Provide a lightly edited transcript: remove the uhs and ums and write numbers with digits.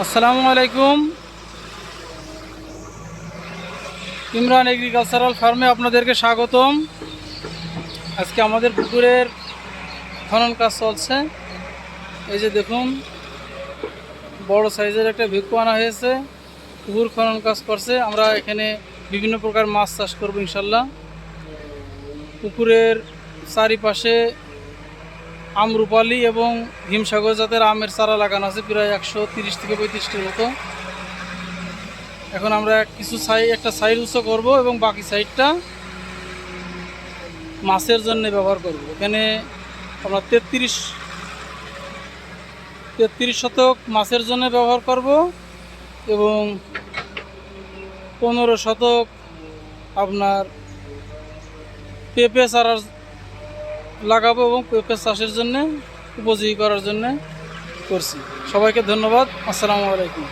আসসালামু আলাইকুম। ইমরান এগ্রিকালচারাল ফার্মে আপনাদেরকে স্বাগতম। আজকে আমাদের পুকুরের খনন কাজ চলছে। এই যে দেখুন, বড় সাইজের একটা ভিক্ষু আনা হয়েছে, পুকুর খনন কাজ করছে। আমরা এখানে বিভিন্ন প্রকার মাছ চাষ করব ইনশাল্লাহ। পুকুরের চারিপাশে আমরুপালি এবং হিমসাগর জাতের আমের চারা লাগানো আছে, প্রায় 130 থেকে 35টির মতো। এখন আমরা একটা সাইড উঁচু করব এবং বাকি সাইডটা মাছের জন্য ব্যবহার করব। এখানে আমরা 33 শতক মাছের জন্য ব্যবহার করব এবং 15 শতক আপনার পেঁপে চারা লাগাবো এবং পেঁপে চাষের জন্য উপযোগী করার জন্য করছি। সবাইকে ধন্যবাদ। আসসালামু আলাইকুম।